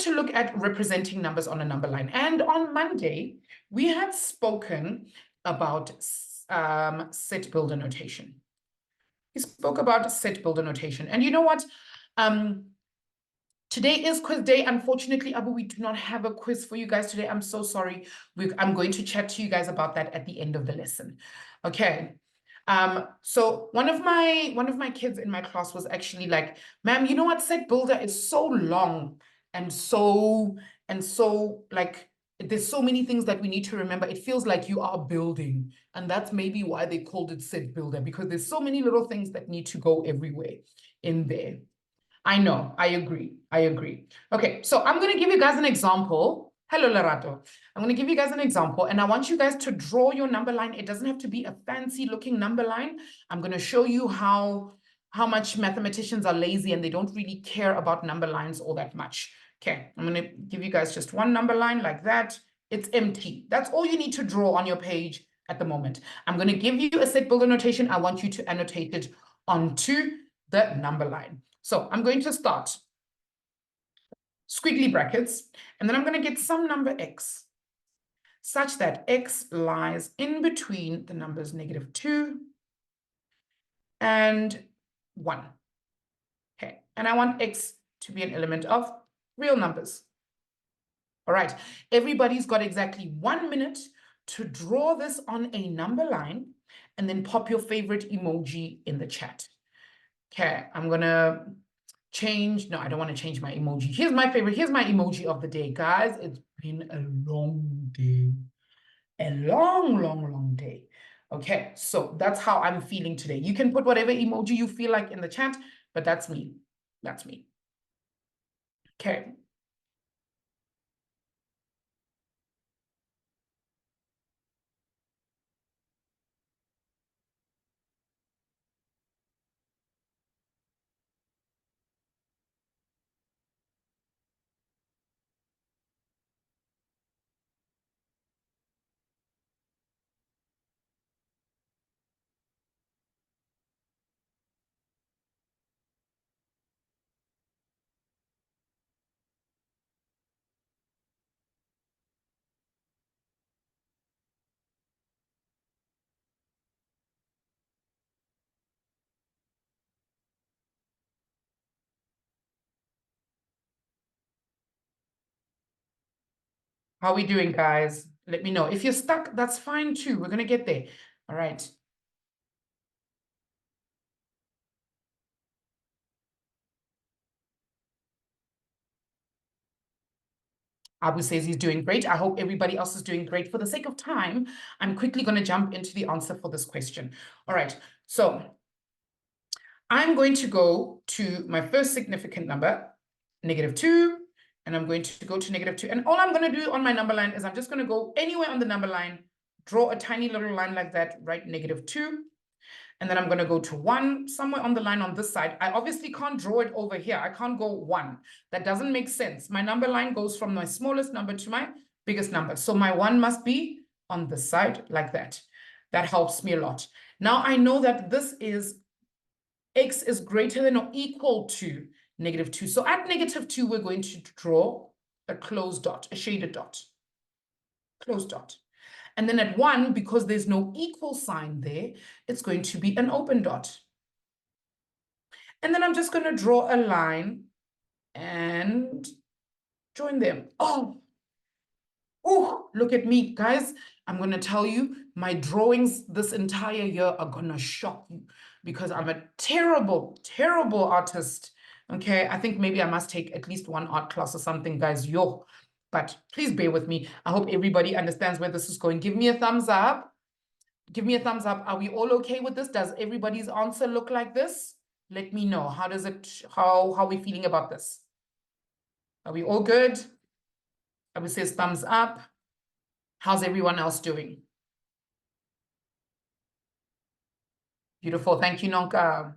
to look at representing numbers on a number line. And on Monday, we had spoken about set builder notation. We spoke about set builder notation. And you know what? Today is quiz day. Unfortunately, Abu, we do not have a quiz for you guys today. I'm so sorry. I'm going to chat to you guys about that at the end of the lesson. Okay. So one of my kids in my class was actually like, ma'am, you know what? Set builder is so long and so like there's so many things that we need to remember. It feels like you are building, and that's maybe why they called it set builder, because there's so many little things that need to go everywhere in there. I know, I agree. Okay, so I'm going to give you guys an example. Hello, Lerato. I'm going to give you guys an example, and I want you guys to draw your number line. It doesn't have to be a fancy looking number line. I'm going to show you how much mathematicians are lazy and they don't really care about number lines all that much. Okay, I'm going to give you guys just one number line like that. It's empty. That's all you need to draw on your page at the moment. I'm going to give you a set builder notation. I want you to annotate it onto the number line. So I'm going to start squiggly brackets, and then I'm going to get some number x such that x lies in between the numbers -2 and 1. Okay, and I want x to be an element of real numbers. All right, everybody's got exactly 1 minute to draw this on a number line, and then pop your favorite emoji in the chat. Okay, I'm gonna change. No, I don't want to change my emoji. Here's my favorite. Here's my emoji of the day, guys. It's been a long day. A long day. Okay, so that's how I'm feeling today. You can put whatever emoji you feel like in the chat, but that's me. That's me. Okay. How are we doing, guys? Let me know. If you're stuck, that's fine too. We're going to get there. All right. Abu says he's doing great. I hope everybody else is doing great. For the sake of time, I'm quickly going to jump into the answer for this question. All right. So I'm going to go to my first significant number, -2, and I'm going to go to -2. And all I'm going to do on my number line is I'm just going to go anywhere on the number line, draw a tiny little line like that, write -2. And then I'm going to go to 1, somewhere on the line on this side. I obviously can't draw it over here. I can't go 1. That doesn't make sense. My number line goes from my smallest number to my biggest number. So my 1 must be on this side like that. That helps me a lot. Now I know that this is x is greater than or equal to -2. So at -2, we're going to draw a closed dot, a shaded dot, closed dot. And then at 1, because there's no equal sign there, it's going to be an open dot. And then I'm just going to draw a line and join them. Oh, look at me, guys. I'm going to tell you, my drawings this entire year are going to shock you because I'm a terrible, terrible artist. Okay, I think maybe I must take at least one art class or something, guys. But please bear with me. I hope everybody understands where this is going. Give me a thumbs up. Give me a thumbs up. Are we all okay with this? Does everybody's answer look like this? Let me know. How does it, how are we feeling about this? Are we all good? Abu says thumbs up. How's everyone else doing? Beautiful. Thank you, Nonka.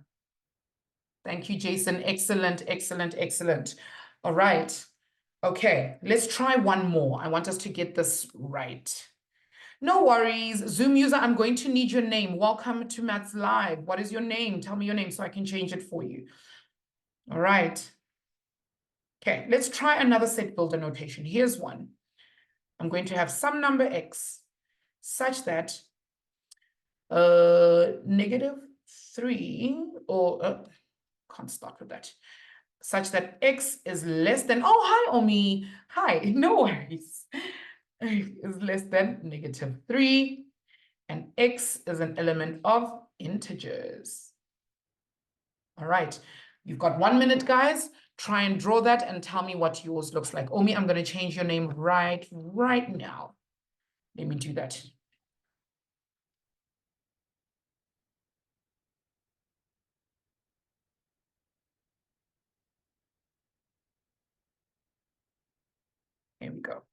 Thank you, Jason. Excellent, excellent, excellent. All right. Okay, let's try one more. I want us to get this right. No worries. Zoom user, I'm going to need your name. Welcome to Maths Live. What is your name? Tell me your name so I can change it for you. All right. Okay, let's try another set builder notation. Here's one. I'm going to have some number x such that -3 or can't start with that, such that x is less than, oh, hi, Omi. Hi, no worries. Is less than -3, and x is an element of integers. All right, you've got 1 minute, guys. Try and draw that and tell me what yours looks like. Omi, I'm going to change your name right now. Let me do that. Here we go.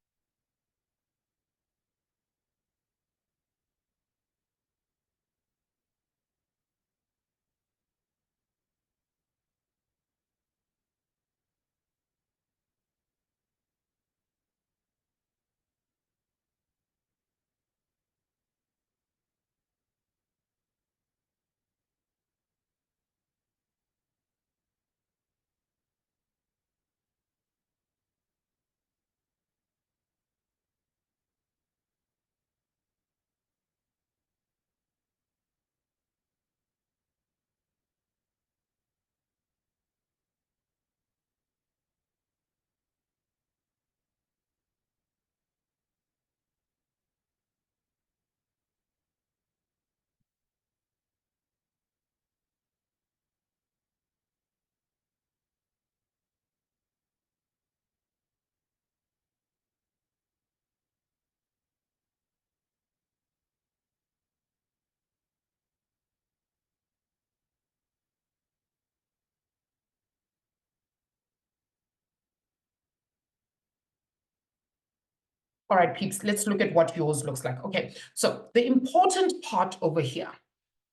All right, peeps, let's look at what yours looks like. Okay, so the important part over here,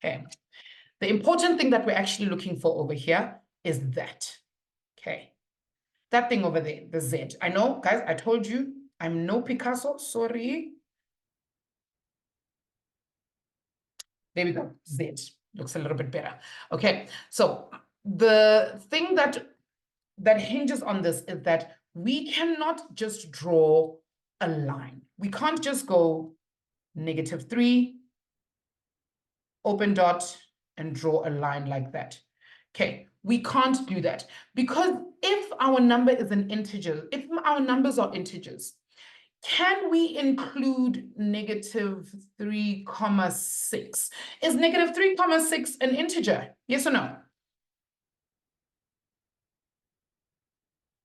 okay, the important thing that we're actually looking for over here is that, okay, that thing over there, the Z. I know, guys, I told you I'm no Picasso, sorry. There we go, Z, looks a little bit better. Okay, so the thing that hinges on this is that we cannot just draw a line. We can't just go -3, open dot, and draw a line like that. Okay, we can't do that because if our number is an integer, if our numbers are integers, can we include -3,6? Is -3,6 an integer? Yes or no?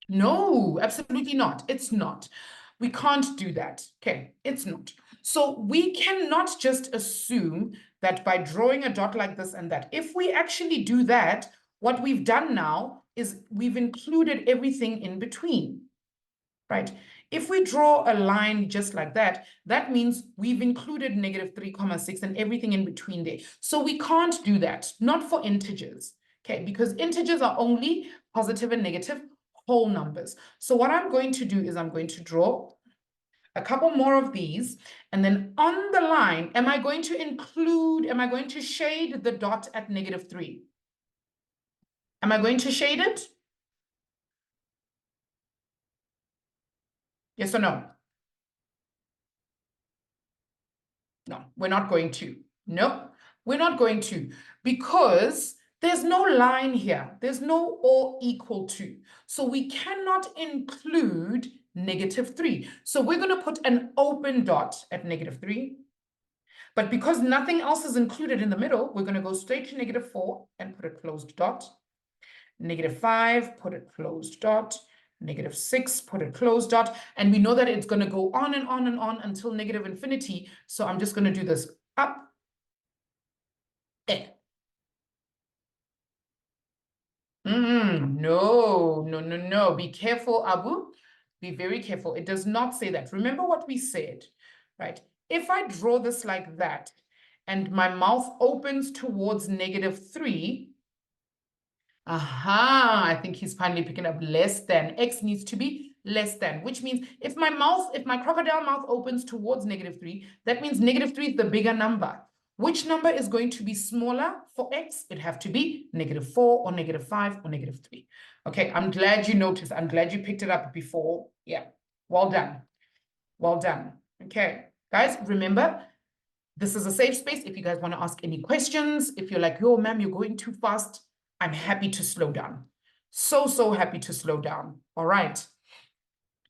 No, absolutely not. It's not. We can't do that. Okay, it's not. So we cannot just assume that by drawing a dot like this and that. If we actually do that, what we've done now is we've included everything in between, right? If we draw a line just like that, that means we've included -3,6 and everything in between there. So we can't do that, not for integers, okay? Because integers are only positive and negative whole numbers. So what I'm going to do is I'm going to draw a couple more of these, and then on the line, am I going to shade the dot at -3? Am I going to shade it? Yes or no? No, we're not going to. No, we're not going to, because there's no line here. There's no or equal to. So we cannot include -3. So we're going to put an open dot at -3. But because nothing else is included in the middle, we're going to go straight to -4 and put a closed dot. -5, put a closed dot. -6, put a closed dot. And we know that it's going to go on and on and on until -infinity. So I'm just going to do this up, No. Be careful, Abu. Be very careful. It does not say that. Remember what we said, right? If I draw this like that, and my mouth opens towards -3, aha, I think he's finally picking up less than. X needs to be less than, which means if my crocodile mouth opens towards -3, that means -3 is the bigger number. Which number is going to be smaller for x? It have to be -4 or -5 or -3. Okay, I'm glad you noticed. I'm glad you picked it up before. Yeah, well done. Well done. Okay, guys, remember, this is a safe space. If you guys want to ask any questions, if you're like, yo, ma'am, you're going too fast, I'm happy to slow down. So happy to slow down. All right.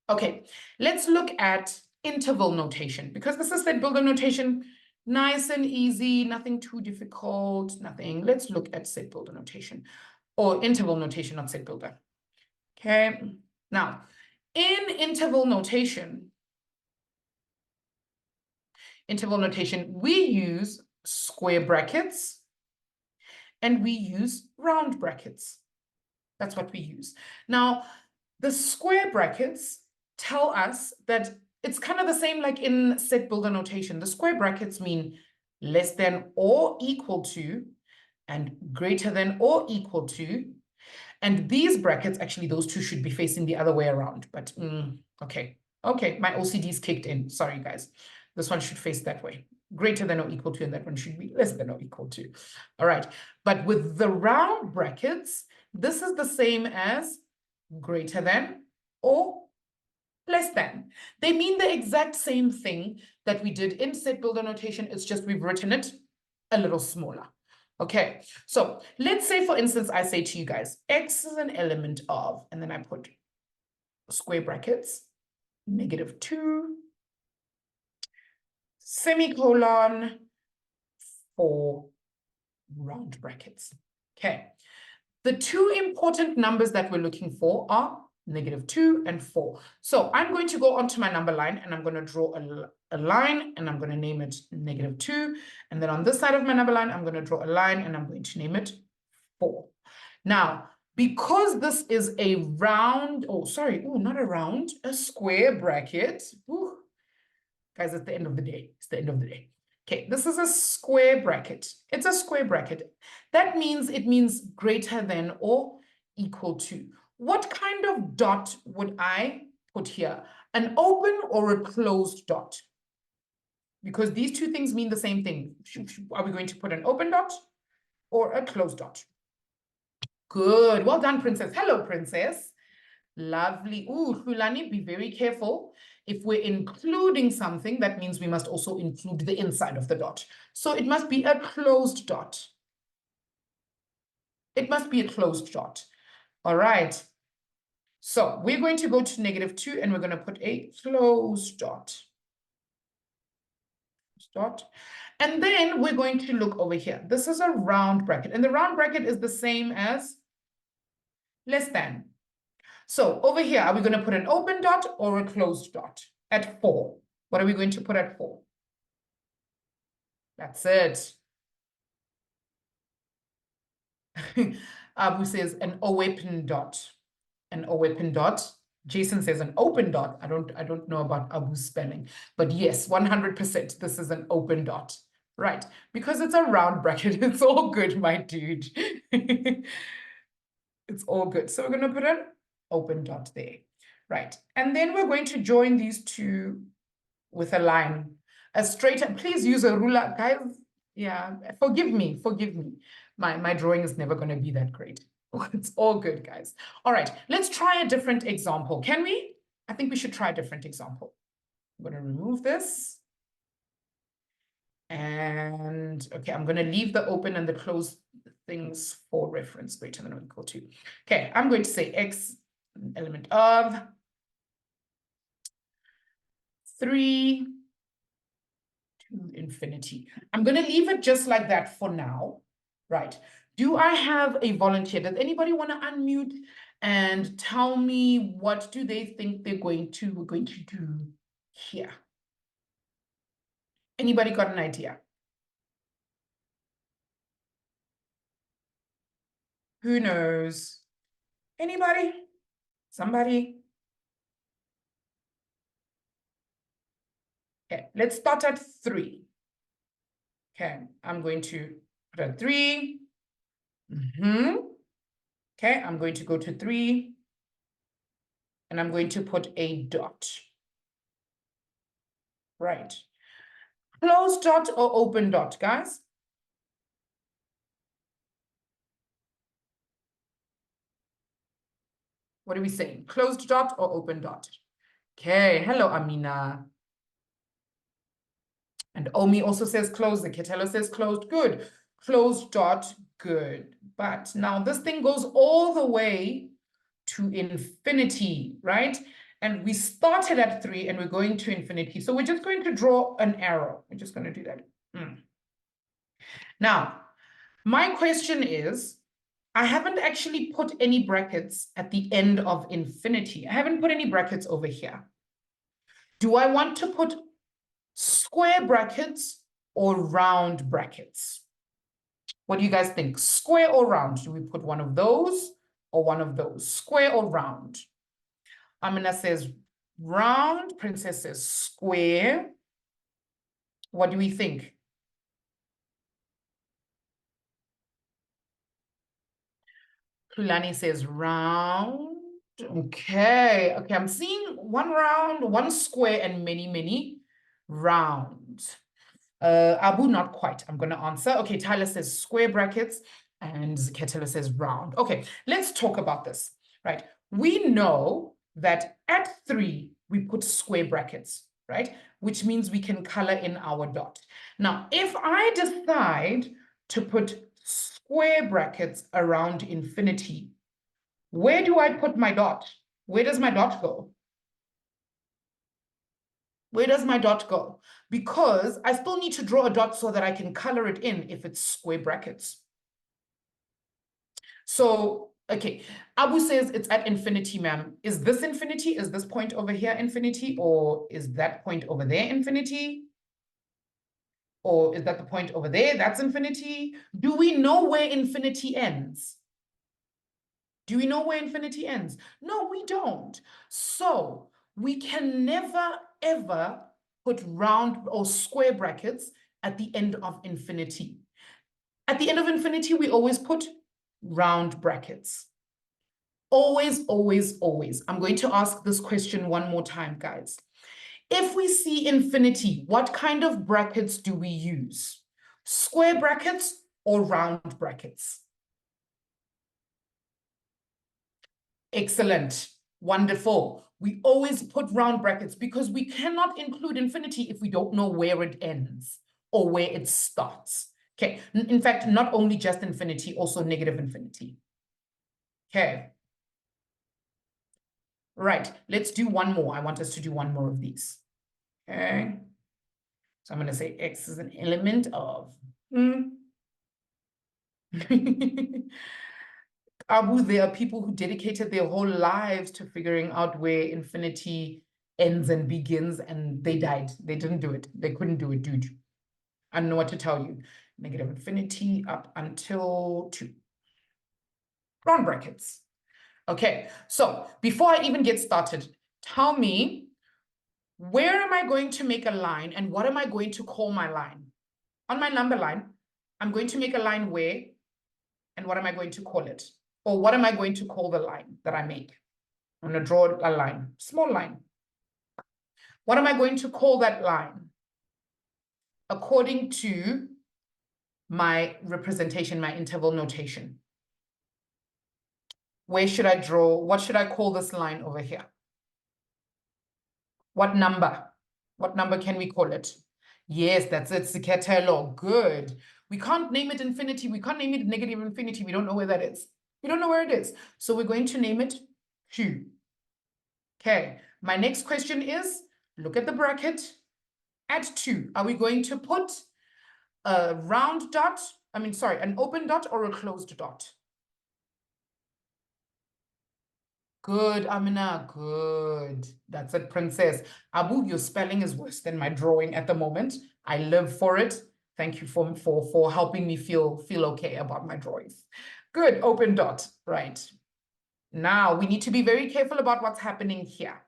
Okay, let's look at interval notation, because this is set builder notation, nice and easy, nothing too difficult, nothing. Let's look at set builder notation, or interval notation, not set builder. Okay, now in interval notation, we use square brackets and we use round brackets. That's what we use. Now, the square brackets tell us that it's kind of the same like in set builder notation. The square brackets mean less than or equal to and greater than or equal to. And these brackets, actually, those two should be facing the other way around. But okay, my OCD's kicked in. Sorry, guys. This one should face that way. Greater than or equal to, and that one should be less than or equal to. All right. But with the round brackets, this is the same as greater than or less than. They mean the exact same thing that we did in set builder notation. It's just we've written it a little smaller. Okay, so let's say, for instance, I say to you guys, x is an element of, and then I put square brackets, -2, semicolon, 4 round brackets. Okay, the two important numbers that we're looking for are -2 and 4. So I'm going to go onto my number line and I'm going to draw a line and I'm going to name it -2. And then on this side of my number line, I'm going to draw a line and I'm going to name it 4. Now, because this is a round, not a round, a square bracket. Ooh, guys, it's the end of the day. It's the end of the day. Okay, this is a square bracket. It's a square bracket. That means it means greater than or equal to. What kind of dot would I put here? An open or a closed dot? Because these two things mean the same thing. Are we going to put an open dot or a closed dot? Good. Well done, Princess. Hello, Princess. Lovely. Ooh, Hulani, be very careful. If we're including something, that means we must also include the inside of the dot. So it must be a closed dot. It must be a closed dot. All right. So we're going to go to -2 and we're going to put a closed dot. And then we're going to look over here. This is a round bracket, and the round bracket is the same as less than. So over here, are we going to put an open dot or a closed dot at 4? What are we going to put at 4? That's it. Abu says an open dot. An open dot. Jason says an open dot. I don't know about Abu's spelling, but yes, 100%. This is an open dot. Right, because it's a round bracket. It's all good, my dude. It's all good. So we're going to put an open dot there. Right, and then we're going to join these two with a line. A straight, please use a ruler, guys. Yeah, forgive me. My drawing is never going to be that great. It's all good, guys. All right, let's try a different example. Can we? I think we should try a different example. I'm going to remove this. And okay, I'm going to leave the open and the closed things for reference, greater than or equal to. Okay, I'm going to say x, an element of 3 to infinity. I'm going to leave it just like that for now. Right. Do I have a volunteer? Does anybody want to unmute and tell me what do they think we're going to do here? Anybody got an idea? Who knows? Anybody? Somebody? Okay, let's start at 3. Okay, I'm going to put at 3. Okay, I'm going to go to 3. And I'm going to put a dot. Right. Closed dot or open dot, guys? What are we saying? Closed dot or open dot? Okay, hello, Amina. And Omi also says closed. The Ketelo says closed. Good. Closed dot, good. But now this thing goes all the way to infinity, right? And we started at 3 and we're going to infinity. So we're just going to draw an arrow. We're just going to do that. Now, my question is, I haven't actually put any brackets at the end of infinity. I haven't put any brackets over here. Do I want to put square brackets or round brackets? What do you guys think? Square or round? Do we put one of those or one of those? Square or round? Amina says round. Princess says square. What do we think? Kulani says round. Okay, I'm seeing one round, one square, and many rounds. Abu, not quite. I'm going to answer. Okay, Tyler says square brackets, and Ketela says round. Okay, let's talk about this, right? We know that at 3, we put square brackets, right? Which means we can color in our dot. Now, if I decide to put square brackets around infinity, where do I put my dot? Where does my dot go? Where does my dot go? Because I still need to draw a dot so that I can color it in if it's square brackets. So, okay, Abu says it's at infinity, ma'am. Is this infinity? Is this point over here infinity? Or is that point over there infinity? Or is that the point over there? That's infinity. Do we know where infinity ends? Do we know where infinity ends? No, we don't. So we can never, ever put round or square brackets at the end of infinity. At the end of infinity, we always put round brackets. Always, always, always. I'm going to ask this question one more time, guys. If we see infinity, what kind of brackets do we use? Square brackets or round brackets? Excellent. Wonderful. We always put round brackets because we cannot include infinity if we don't know where it ends or where it starts. Okay. In fact, not only just infinity, also negative infinity. Okay. Right. Let's do one more. I want us to do one more of these. Okay. So I'm going to say X is an element of. Abu, there are people who dedicated their whole lives to figuring out where infinity ends and begins, and they died. They didn't do it. They couldn't do it, dude. I don't know what to tell you. Negative infinity up until 2. Round brackets. Okay, so before I even get started, tell me, where am I going to make a line and what am I going to call my line? On my number line, I'm going to make a line where, and what am I going to call it? Or what am I going to call the line that I make? I'm going to draw a line, small line. What am I going to call that line? According to my representation, my interval notation. Where should I draw? What should I call this line over here? What number? What number can we call it? Yes, that's it, Siketelo. Good. We can't name it infinity. We can't name it negative infinity. We don't know where that is. We don't know where it is. So we're going to name it Q. Okay. My next question is, look at the bracket at 2. Are we going to put a round dot? An open dot or a closed dot? Good, Amina, good. That's it, Princess. Abu, your spelling is worse than my drawing at the moment. I live for it. Thank you for helping me feel okay about my drawings. Good, open dot, right. Now, we need to be very careful about what's happening here.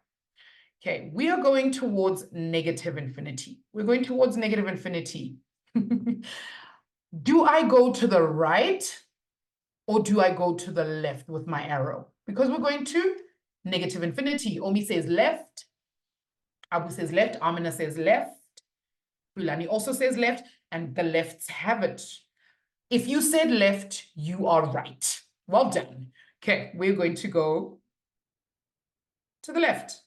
Okay, we are going towards negative infinity. We're going towards negative infinity. Do I go to the right or do I go to the left with my arrow? Because we're going to negative infinity. Omi says left. Abu says left. Amina says left. Bulani also says left, and the lefts have it. If you said left, you are right. Well done. Okay, we're going to go to the left.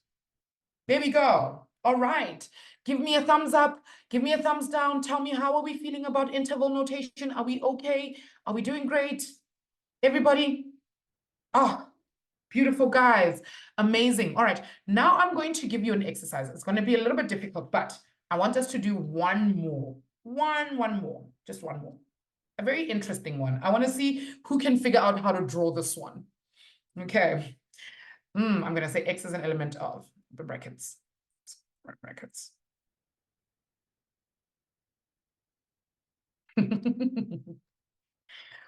There we go. All right. Give me a thumbs up. Give me a thumbs down. Tell me, how are we feeling about interval notation? Are we okay? Are we doing great? Everybody? Oh, beautiful, guys. Amazing. All right. Now I'm going to give you an exercise. It's going to be a little bit difficult, but I want us to do one more. One more. Just one more. A very interesting one. I want to see who can figure out how to draw this one. Okay. I'm going to say X is an element of the brackets. Brackets.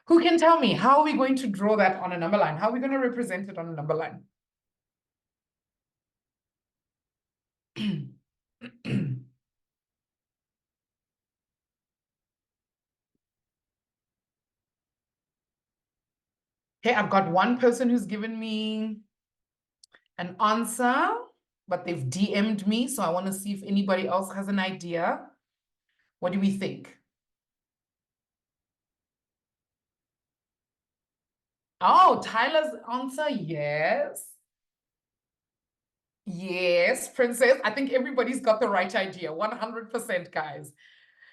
Who can tell me, how are we going to draw that on a number line? How are we going to represent it on a number line? Okay, I've got one person who's given me an answer, but they've DM'd me, so I want to see if anybody else has an idea. What do we think? Oh, Tyler's answer, yes. Yes, Princess. I think everybody's got the right idea. 100%, guys.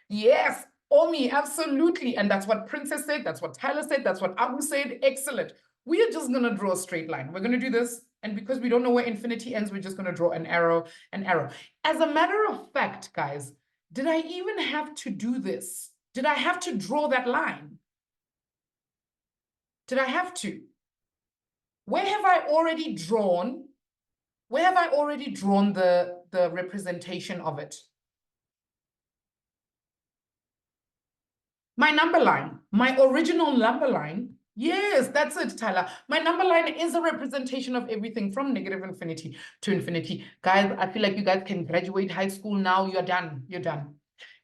Yes, Omi, absolutely. And that's what Princess said. That's what Tyler said. That's what Abu said. Excellent. We are just going to draw a straight line. We're going to do this. And because we don't know where infinity ends, we're just going to draw an arrow, an arrow. As a matter of fact, guys, did I even have to do this? Did I have to draw that line? Did I have to? Where have I already drawn? Where have I already drawn the representation of it? My number line, my original number line. Yes, that's it, Tyler. My number line is a representation of everything from negative infinity to infinity. Guys, I feel like you guys can graduate high school now. You're done. You're done.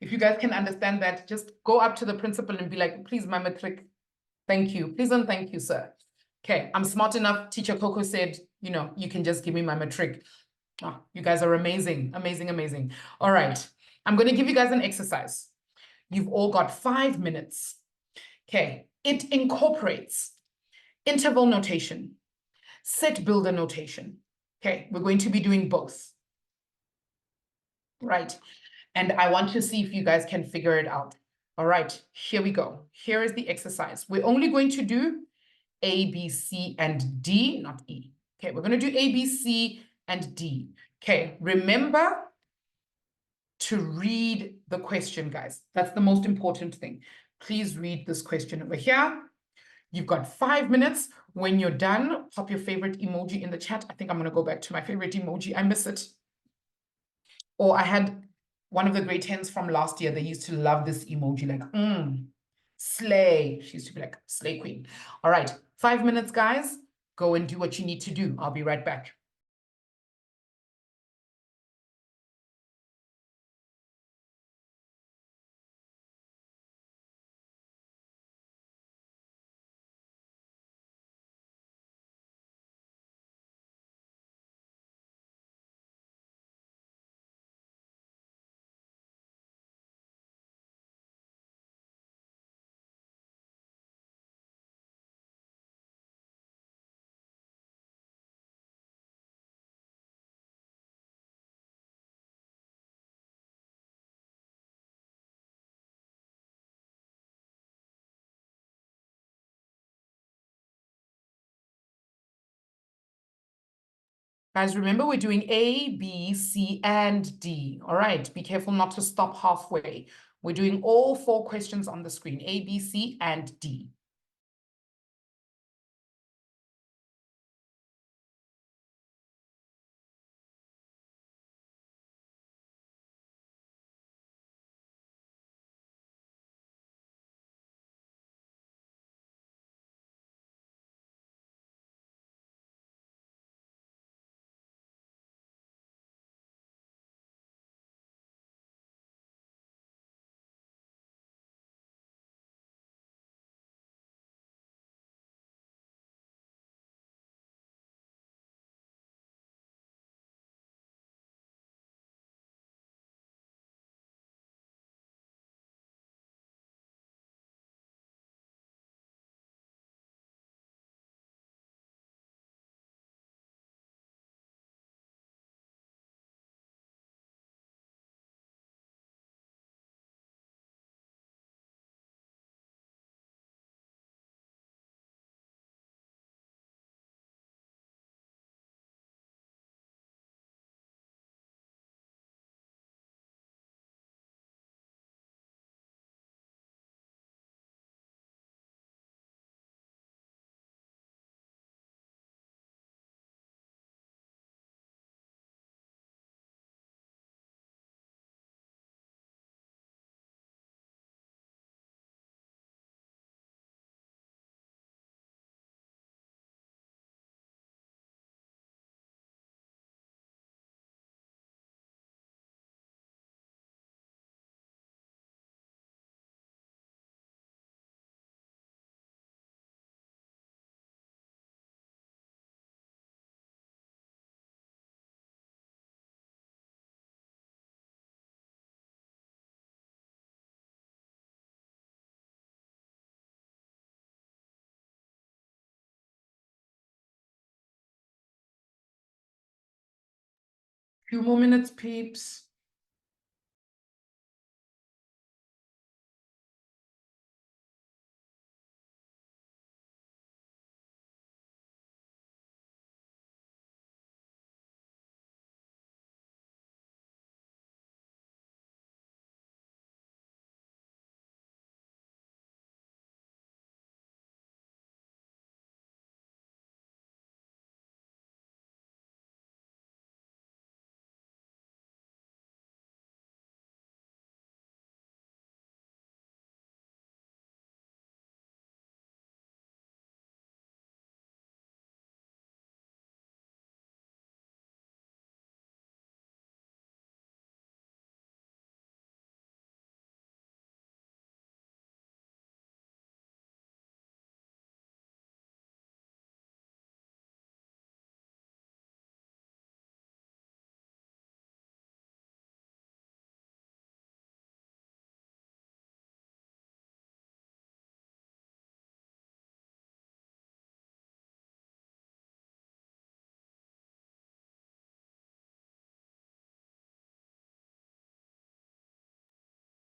If you guys can understand that, just go up to the principal and be like, please, my matric. Thank you. Please and thank you, sir. Okay, I'm smart enough. Teacher Coco said, you can just give me my matric. Oh, you guys are amazing, amazing, amazing. All right, I'm going to give you guys an exercise. You've all got 5 minutes. Okay, it incorporates interval notation, set builder notation. Okay, we're going to be doing both. Right, and I want to see if you guys can figure it out. All right, here we go. Here is the exercise. We're only going to do A, B, C, and D, not E. Okay, we're going to do A, B, C, and D. Okay, remember to read the question, guys. That's the most important thing. Please read this question over here. You've got 5 minutes. When you're done, pop your favorite emoji in the chat. I think I'm going to go back to my favorite emoji. I miss it. Or I had one of the grade 10s from last year. They used to love this emoji, like, slay. She used to be like, slay queen. All right, 5 minutes, guys. Go and do what you need to do. I'll be right back. Guys, remember we're doing A, B, C, and D. All right, be careful not to stop halfway. We're doing all 4 questions on the screen, A, B, C, and D. Few more minutes, peeps.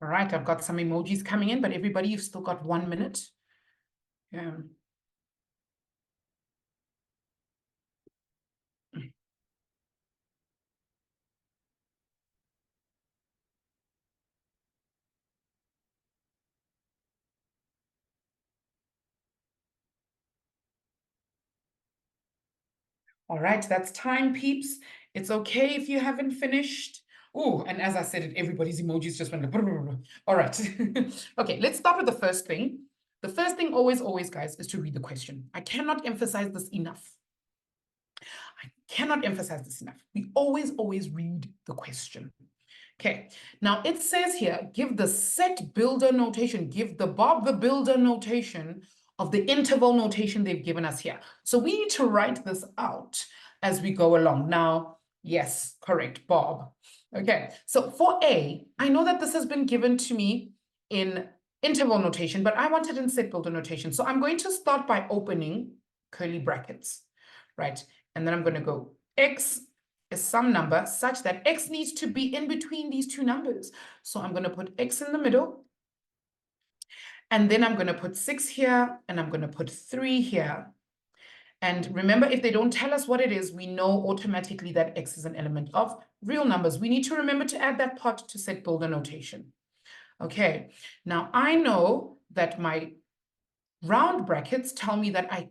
All right, I've got some emojis coming in, but everybody, you've still got 1 minute. Yeah. All right, that's time, peeps. It's okay if you haven't finished. Oh, and as I said it, everybody's emojis just went. All right. Okay, let's start with the first thing. The first thing always, guys, is to read the question. I cannot emphasize this enough. I cannot emphasize this enough. We always read the question. Okay, now it says here, give the set builder notation, give the Bob the builder notation of the interval notation they've given us here. So we need to write this out as we go along. Now, yes, correct, Bob. Okay, so for A, I know that this has been given to me in interval notation, but I want it in set builder notation. So I'm going to start by opening curly brackets, right? And then I'm going to go X is some number such that X needs to be in between these two numbers. So I'm going to put X in the middle. And then I'm going to put 6 here, and I'm going to put 3 here. And remember, if they don't tell us what it is, we know automatically that X is an element of real numbers. We need to remember to add that part to set builder notation. Okay, now I know that my round brackets tell me that I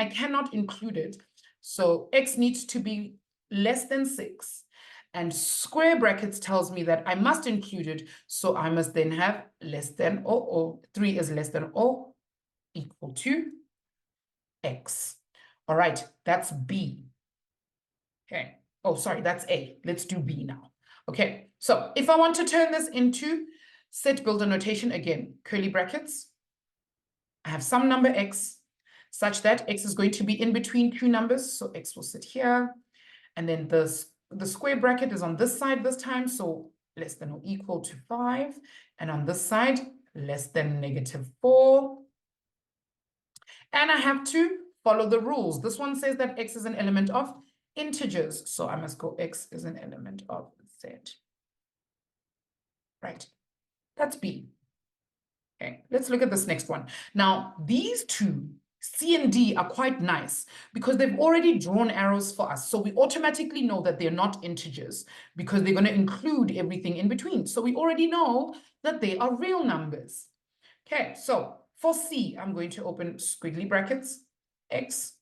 cannot include it. So X needs to be less than 6. And square brackets tells me that I must include it. So I must then have less than or 3 is less than or equal to X. All right, that's B. Okay. Oh, sorry, that's A. Let's do B now. Okay, so if I want to turn this into set builder notation, again, curly brackets, I have some number X such that X is going to be in between two numbers. So X will sit here. And then the square bracket is on this side this time. So less than or equal to 5. And on this side, less than -4. And I have to follow the rules. This one says that X is an element of integers. So I must go X is an element of Z. Right. That's B. Okay, let's look at this next one. Now, these two, C and D, are quite nice because they've already drawn arrows for us. So we automatically know that they're not integers because they're going to include everything in between. So we already know that they are real numbers. Okay, so for C, I'm going to open squiggly brackets, X,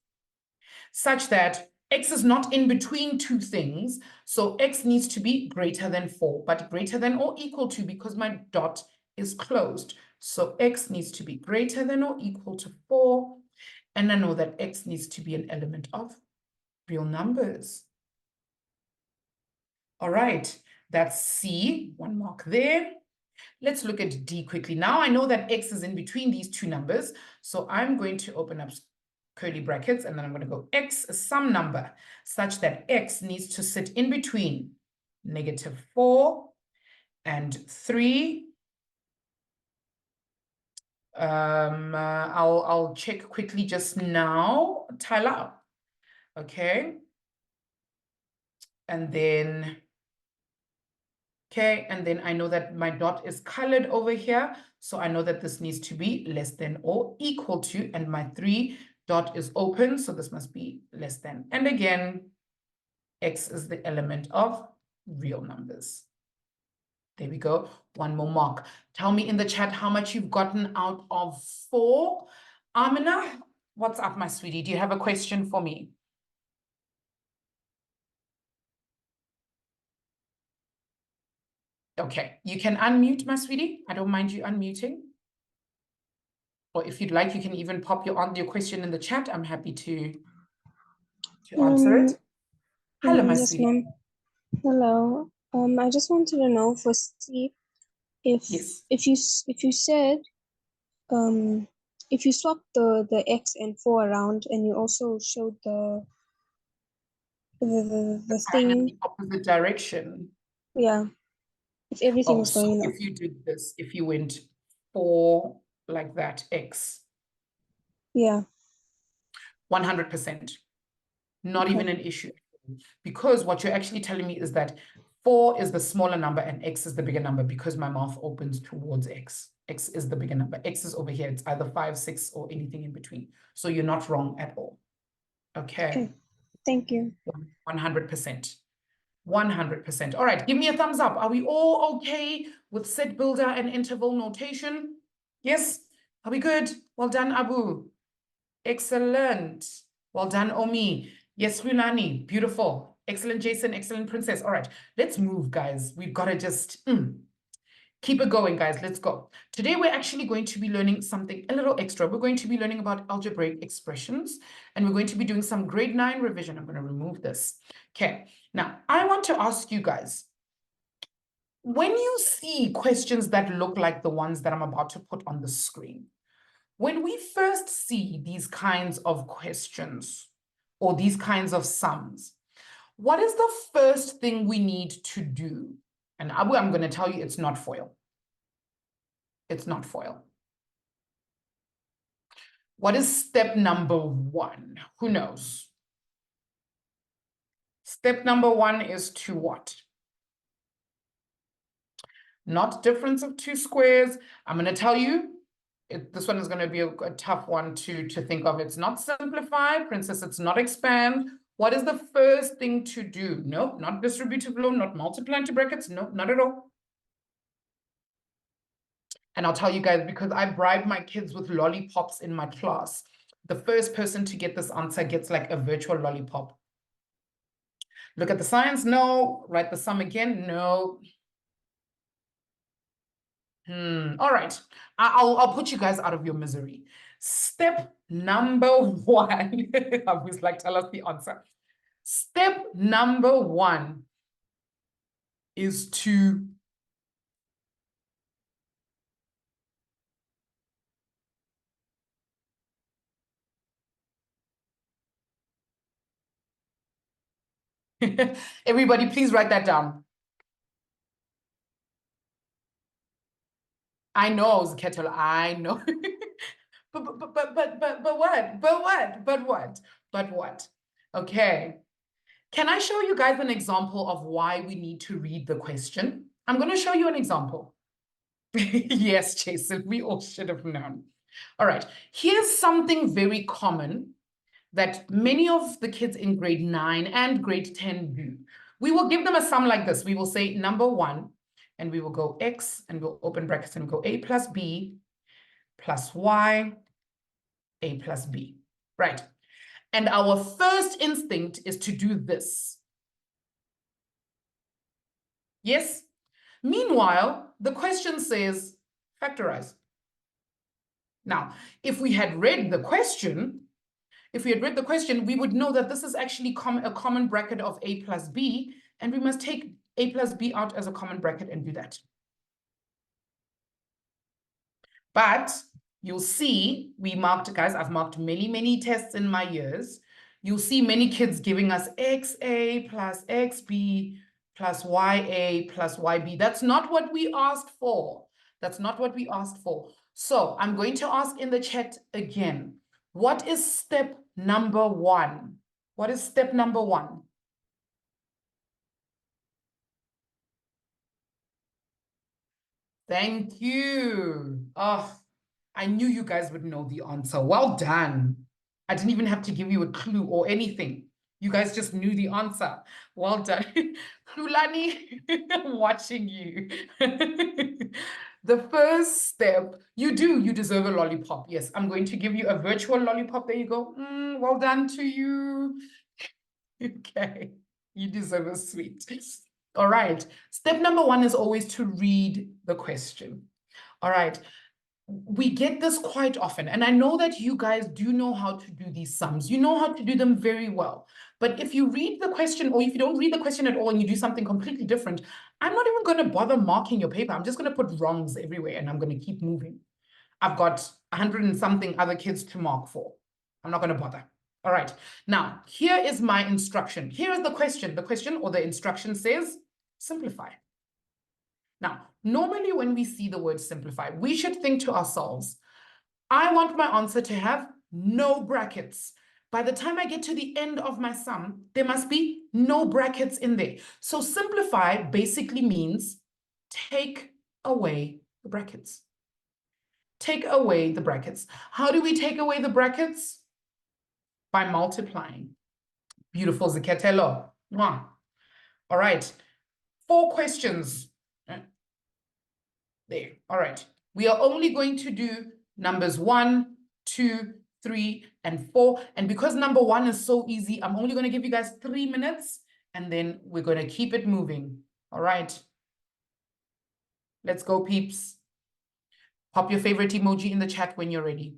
such that X is not in between two things. So X needs to be greater than 4, but greater than or equal to because my dot is closed. So X needs to be greater than or equal to 4. And I know that X needs to be an element of real numbers. All right, that's C, 1 mark there. Let's look at D quickly. Now I know that X is in between these two numbers. So I'm going to open up curly brackets, and then I'm going to go X is some number such that X needs to sit in between -4 and 3. I'll check quickly just now, Tyler. Okay. And then Okay, and then I know that my dot is colored over here. So I know that this needs to be less than or equal to, and my 3 dot is open, so this must be less than. And again, x is the element of real numbers. There we go. One more mark. Tell me in the chat how much you've gotten out of 4. Amina, what's up, my sweetie? Do you have a question for me? Okay, you can unmute, my sweetie. I don't mind you unmuting. Or if you'd like, you can even pop your question in the chat. I'm happy to answer it. Hello, my yes, sweetie. ma'am. Hello. I just wanted to know for C, if you said if you swap the x and 4 around, and you also showed the Sign in the thing, opposite direction. yeah, if everything is So going up. if you did this, if you went 4 like that, x. Yeah. 100%. Not Okay. even an issue. Because what you're actually telling me is that 4 is the smaller number and x is the bigger number, because my mouth opens towards x. X is the bigger number. X is over here. It's either 5, 6, or anything in between. So you're not wrong at all. Okay. Thank you. 100%. 100%. All right, give me a thumbs up. Are we all okay with set builder and interval notation? Yes? Are we good? Well done, Abu. Excellent. Well done, Omi. Yes, Runani. Beautiful. Excellent, Jason. Excellent, Princess. All right, let's move, guys. We've got to just keep it going, guys. Let's go. Today, we're actually going to be learning something a little extra. We're going to be learning about algebraic expressions, and we're going to be doing some grade 9 revision. I'm going to remove this. Okay. Now, I want to ask you guys, when you see questions that look like the ones that I'm about to put on the screen, when we first see these kinds of questions or these kinds of sums, what is the first thing we need to do? And Abu, I'm going to tell you, it's not FOIL. It's not FOIL. What is step number 1? Who knows? Step number 1 is to what? Not difference of 2 squares. I'm going to tell you, this one is going to be a tough one to think of. It's not simplify, Princess. It's not expand. What is the first thing to do? Nope, not distributive law, not multiply into brackets. Nope, not at all. And I'll tell you guys, because I bribe my kids with lollipops in my class, the first person to get this answer gets like a virtual lollipop. Look at the signs. No. Write the sum again. No. All right. I'll put you guys out of your misery. Step number 1. I was like, tell us the answer. Step number 1 is to everybody, please write that down. I know, Kettle, I know. But what? Okay. Can I show you guys an example of why we need to read the question? I'm going to show you an example. Yes, Jason, we all should have known. All right, here's something very common that many of the kids in grade 9 and grade 10 do. We will give them a sum like this. We will say number 1, and we will go x, and we'll open brackets and go a plus b plus y, a plus b, right? And our first instinct is to do this. Yes? Meanwhile, the question says factorize. Now, if we had read the question, we would know that this is actually a common bracket of a plus b, and we must take a plus b out as a common bracket and do that. But you'll see, we marked, guys, I've marked many, many tests in my years. You'll see many kids giving us xa plus xb plus ya plus yb. That's not what we asked for. That's not what we asked for. So I'm going to ask in the chat again, what is step number 1? What is step number 1? Thank you. Oh, I knew you guys would know the answer. Well done. I didn't even have to give you a clue or anything. You guys just knew the answer. Well done. Lulani, I'm watching you. The first step, you deserve a lollipop. Yes, I'm going to give you a virtual lollipop. There you go. Well done to you. Okay, you deserve a sweet. All right, step number one is always to read the question. All right, we get this quite often, and I know that you guys do know how to do these sums. You know how to do them very well. But if you read the question, or if you don't read the question at all and you do something completely different, I'm not even going to bother marking your paper. I'm just going to put wrongs everywhere, and I'm going to keep moving. I've got 100 and something other kids to mark for. I'm not going to bother. All right. Now, here is my instruction. Here is the question. The question or the instruction says simplify. Now, normally when we see the word simplify, we should think to ourselves, I want my answer to have no brackets. By the time I get to the end of my sum, there must be no brackets in there. So simplify basically means take away the brackets. Take away the brackets. How do we take away the brackets? By multiplying. Beautiful, Ziketelo. All right. 4 questions. There. All right. We are only going to do numbers 1, 2, 3, and 4. And because number 1 is so easy, I'm only going to give you guys 3 minutes, and then we're going to keep it moving. All right. Let's go, peeps. Pop your favorite emoji in the chat when you're ready.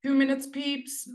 Few minutes, peeps.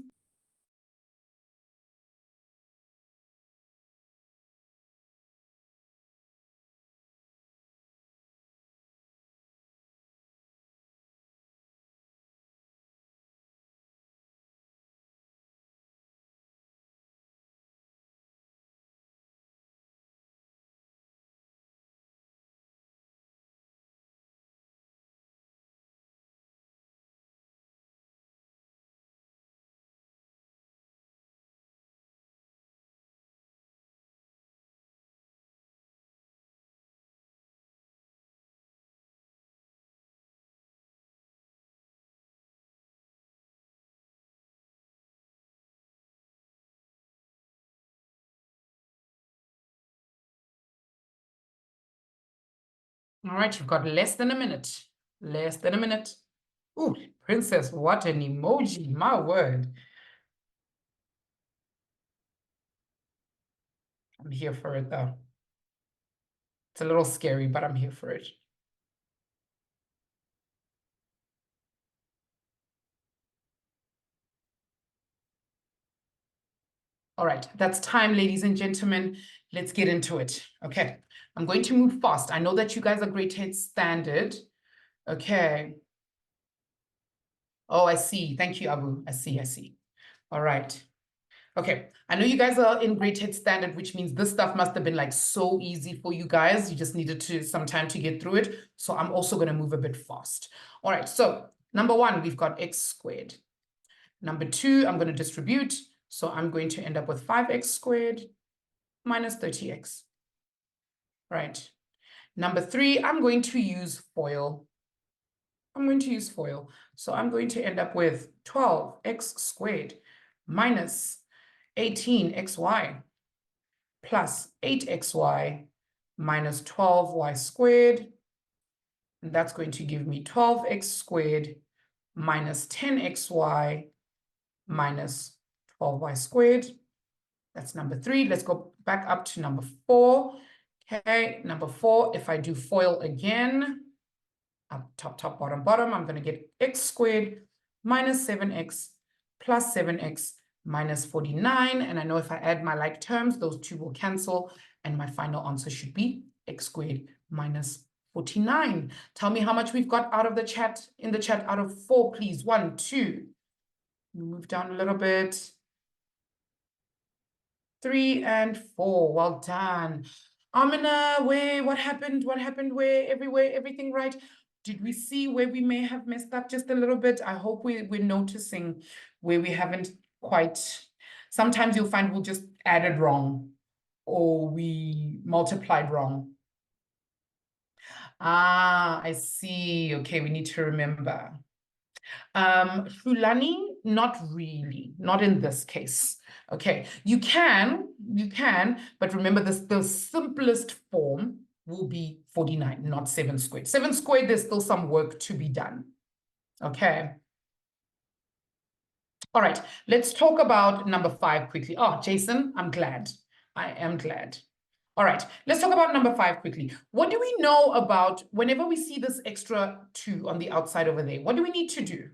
All right, you've got less than a minute. Less than a minute. Ooh, princess, what an emoji, my word. I'm here for it, though. It's a little scary, but I'm here for it. All right, that's time, ladies and gentlemen. Let's get into it. Okay, I'm going to move fast. I know that you guys are grade 10 standard. Okay. Oh, I see. Thank you, Abu. I see. All right. Okay, I know you guys are in grade 10 standard, which means this stuff must have been like so easy for you guys. You just needed some time to get through it. So I'm also going to move a bit fast. All right, so Number 1, we've got x squared. Number 2, I'm going to distribute. So I'm going to end up with 5x squared minus 30x. Right. Number 3, I'm going to use FOIL. So I'm going to end up with 12x squared minus 18xy plus 8xy minus 12y squared. And that's going to give me 12x squared minus 10xy minus 12y squared. That's number 3. Let's go back up to number 4. Okay, number 4, if I do FOIL again, up top, bottom, I'm going to get x squared minus 7x plus 7x minus 49. And I know if I add my like terms, those two will cancel. And my final answer should be x squared minus 49. Tell me how much we've got out of the chat, in the chat out of 4, please. 1, 2. Move down a little bit. 3 and 4. Well done. Amina, what happened? Where? Everywhere, everything right? Did we see where we may have messed up just a little bit? I hope we're noticing where we haven't quite. Sometimes you'll find we'll just added wrong or we multiplied wrong. Ah, I see. Okay, we need to remember. Fulani, not really, not in this case. Okay, you can, but remember this, the simplest form will be 49, not 7 squared. 7 squared, there's still some work to be done. Okay. All right, let's talk about number 5 quickly. Oh, Jason, I'm glad. I am glad. All right, let's talk about number 5 quickly. What do we know about whenever we see this extra 2 on the outside over there? What do we need to do?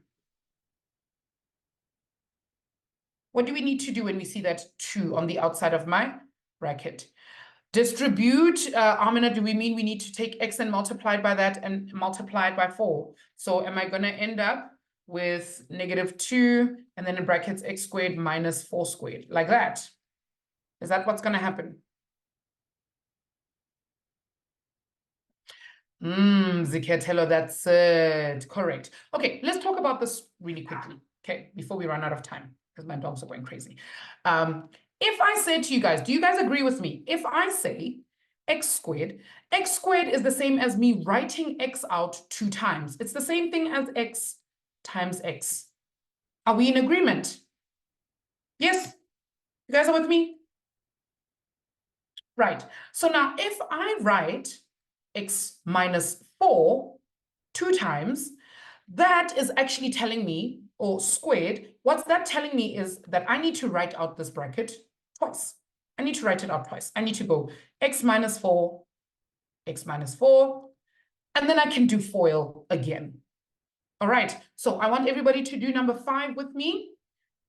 What do we need to do when we see that 2 on the outside of my bracket? Distribute, Amina, do we mean we need to take x and multiply it by that and multiply it by 4? So am I going to end up with -2 and then in brackets x squared minus 4 squared, like that? Is that what's going to happen? Zikatello, that's it. Correct. Okay, let's talk about this really quickly, okay, before we run out of time, because my dogs are going crazy. If I say to you guys, do you guys agree with me? If I say x squared is the same as me writing x out 2 times. It's the same thing as x times x. Are we in agreement? Yes? You guys are with me? Right. So now if I write x minus 4 2 times, that is actually telling me, or squared, what's that telling me is that I need to write out this bracket twice. I need to write it out twice. I need to go x minus 4, and then I can do FOIL again. All right, so I want everybody to do number 5 with me.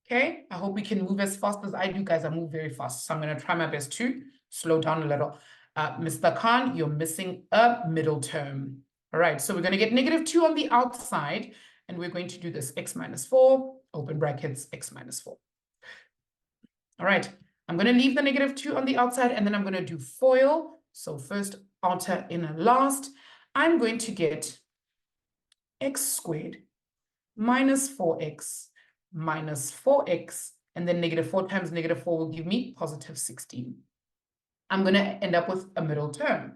Okay, I hope we can move as fast as I do, guys. I move very fast, so I'm going to try my best to slow down a little. Mr. Khan, you're missing a middle term. All right, so we're going to get -2 on the outside, and we're going to do this x minus 4, open brackets, x minus 4. All right, I'm going to leave the -2 on the outside, and then I'm going to do FOIL. So first, outer, inner, last. I'm going to get x squared minus 4x minus 4x, and then -4 times -4 will give me positive 16. I'm going to end up with a middle term.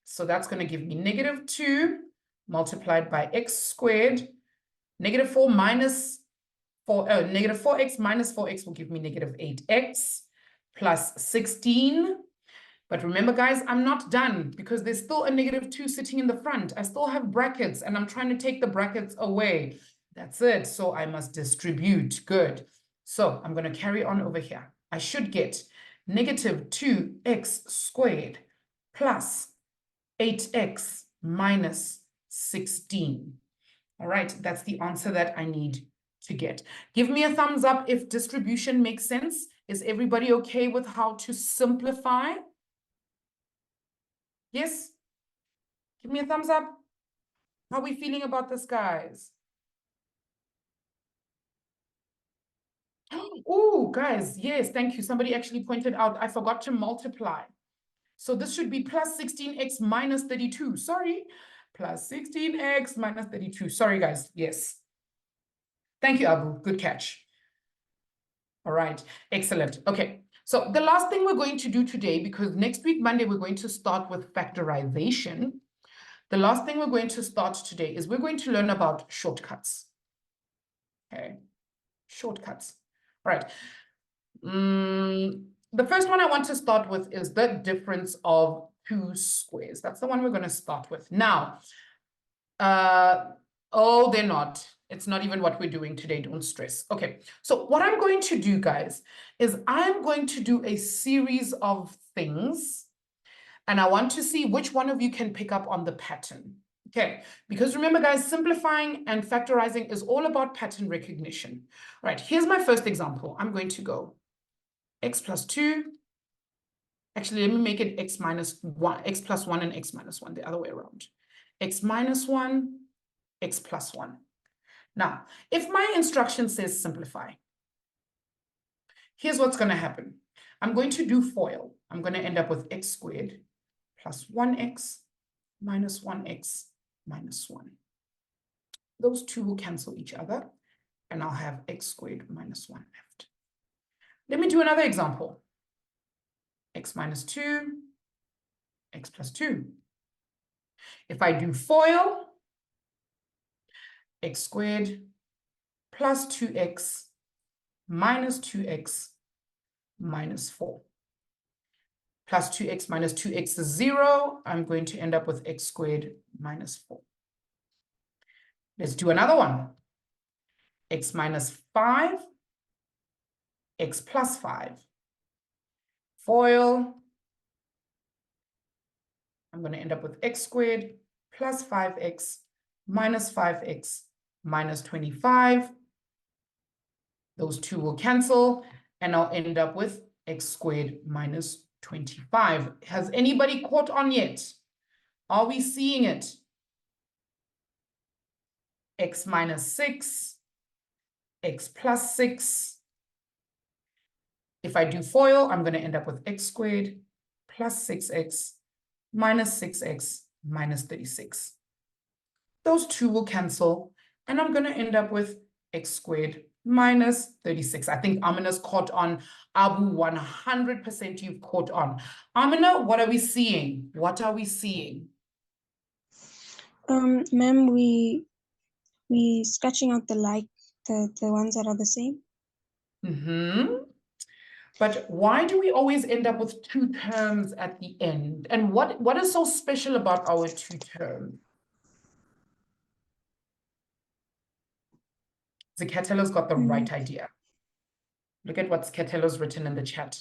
So that's going to give me -2 multiplied by x squared. -4 minus 4, -4x minus 4x will give me -8x plus 16. But remember, guys, I'm not done because there's still a -2 sitting in the front. I still have brackets and I'm trying to take the brackets away. That's it. So I must distribute. Good. So I'm going to carry on over here. I should get -2x squared plus 8x minus 16. All right, that's the answer that I need to get. Give me a thumbs up if distribution makes sense. Is everybody okay with how to simplify? Yes? Give me a thumbs up. How are we feeling about this, guys? Oh, guys, yes, thank you. Somebody actually pointed out, I forgot to multiply. So this should be plus 16x minus 32. Sorry, plus 16x minus 32. Sorry, guys. Yes. Thank you, Abu. Good catch. All right, excellent. Okay, so the last thing we're going to do today, because next week, Monday, we're going to start with factorization. The last thing we're going to start today is we're going to learn about shortcuts. Okay, shortcuts. All right. The first one I want to start with is the difference of two squares. That's the one we're going to start with. Now, oh, they're not. It's not even what we're doing today. Don't stress. Okay, so what I'm going to do, guys, is I'm going to do a series of things, and I want to see which one of you can pick up on the pattern. Okay, because remember, guys, simplifying and factorizing is all about pattern recognition. All right, here's my first example. I'm going to go x plus 2. Actually, let me make it x minus 1, x plus 1 and x minus 1, the other way around. X minus 1, x plus 1. Now, if my instruction says simplify, here's what's going to happen. I'm going to do FOIL. I'm going to end up with x squared plus 1x minus 1x minus 1. Those two will cancel each other, and I'll have x squared minus 1 left. Let me do another example. X minus 2, x plus 2. If I do FOIL, x squared plus 2x minus 2x minus 4. Plus 2x minus 2x is 0. I'm going to end up with x squared minus 4. Let's do another one. X minus 5, x plus 5. FOIL. I'm going to end up with x squared plus 5x minus 5x minus 25. Those two will cancel, and I'll end up with x squared minus 25. Has anybody caught on yet? Are we seeing it? X minus 6, x plus 6. If I do FOIL, I'm going to end up with x squared plus 6x minus 6x minus 36. Those two will cancel, and I'm going to end up with x squared minus 36. I think Amina's caught on. Abu, 100% you've caught on. Amina, what are we seeing? What are we seeing? Ma'am, we sketching out the ones that are the same. But why do we always end up with two terms at the end? And what is so special about our two terms? Zikatello's got the right idea. Look at what Zikatello's written in the chat.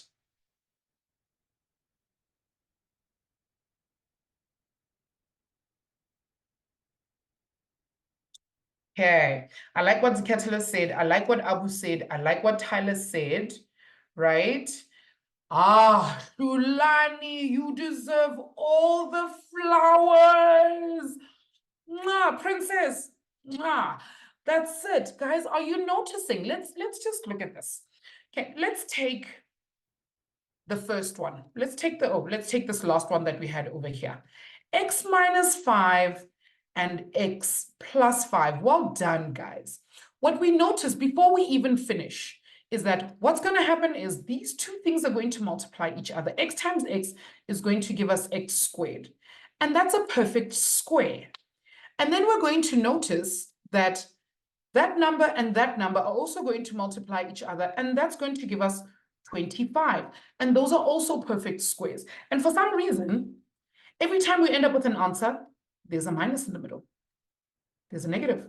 Okay, I like what Zikatello said. I like what Abu said. I like what Tyler said, right? Ah, Shulani, you deserve all the flowers. Mwah, princess. Mwah. That's it, guys. Are you noticing? Let's just look at this. Okay, let's take the first one. Let's take this last one that we had over here. X minus 5 and x plus 5. Well done, guys. What we notice before we even finish is that what's going to happen is these two things are going to multiply each other. X times x is going to give us x squared. And that's a perfect square. And then we're going to notice that that number and that number are also going to multiply each other, and that's going to give us 25. And those are also perfect squares. And for some reason, every time we end up with an answer, there's a minus in the middle. There's a negative.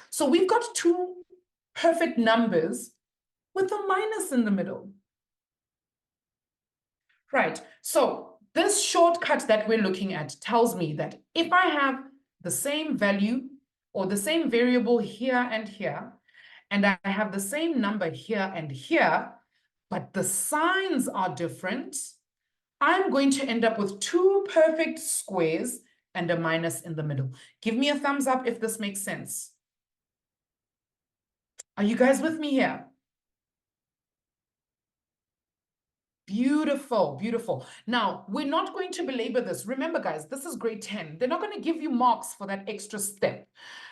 So we've got two perfect numbers with a minus in the middle. Right. So this shortcut that we're looking at tells me that if I have the same value or the same variable here and here, and I have the same number here and here, but the signs are different, I'm going to end up with two perfect squares and a minus in the middle. Give me a thumbs up if this makes sense. Are you guys with me here? Beautiful, beautiful. Now, we're not going to belabor this. Remember, guys, this is grade 10. They're not going to give you marks for that extra step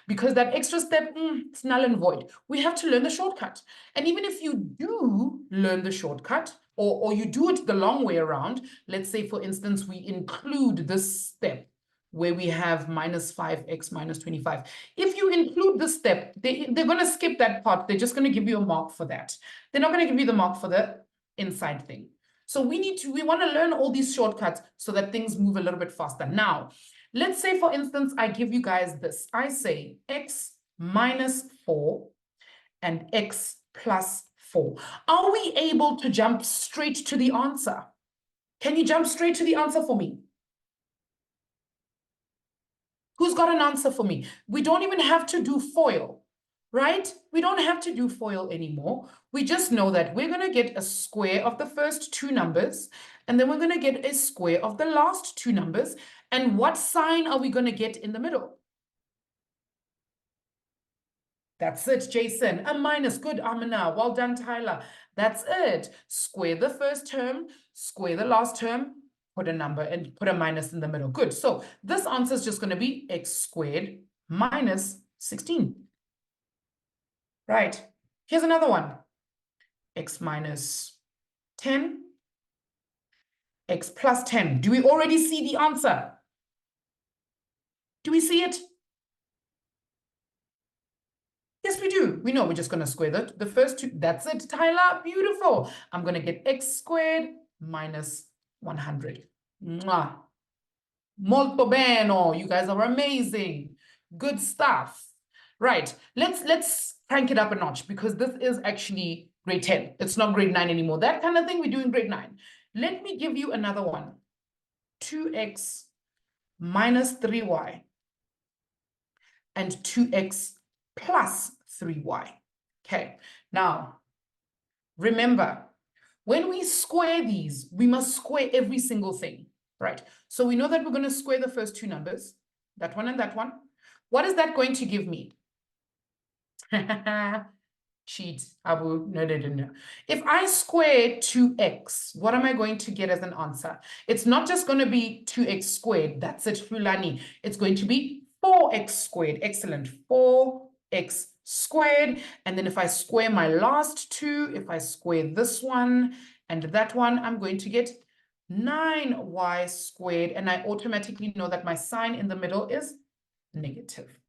because that extra step, it's null and void. We have to learn the shortcut. And even if you do learn the shortcut or you do it the long way around, let's say, for instance, we include this step where we have minus 5x minus 25. If you include this step, they're going to skip that part. They're just going to give you a mark for that. They're not going to give you the mark for the inside thing. So we want to learn all these shortcuts so that things move a little bit faster. Now, let's say, for instance, I give you guys this. I say x minus 4 and x plus 4. Are we able to jump straight to the answer? Can you jump straight to the answer for me? Who's got an answer for me? We don't even have to do FOIL, right? We don't have to do FOIL anymore. We just know that we're going to get a square of the first two numbers, and then we're going to get a square of the last two numbers. And what sign are we going to get in the middle? That's it, Jason. A minus. Good, Amina. Well done, Tyler. That's it. Square the first term, square the last term, put a number and put a minus in the middle. Good. So this answer is just going to be x squared minus 16. Right. Here's another one. X minus 10, x plus 10. Do we already see the answer? Do we see it? Yes, we do. We know we're just going to square the first two. That's it, Tyler. Beautiful. I'm going to get x squared minus 100. Mwah. Molto bene. You guys are amazing. Good stuff. Right. Let's crank it up a notch because this is actually grade 10. It's not grade 9 anymore. That kind of thing we do in grade 9. Let me give you another one. 2x minus 3y and 2x plus 3y. Okay. Now, remember, when we square these, we must square every single thing, right? So we know that we're going to square the first two numbers, that one and that one. What is that going to give me? Cheat, Abu. No. If I square 2x, what am I going to get as an answer? It's not just going to be 2x squared. That's it, Fulani. It's going to be 4x squared. Excellent. 4x squared. And then if I square my last two, if I square this one and that one, I'm going to get 9y squared. And I automatically know that my sign in the middle is negative.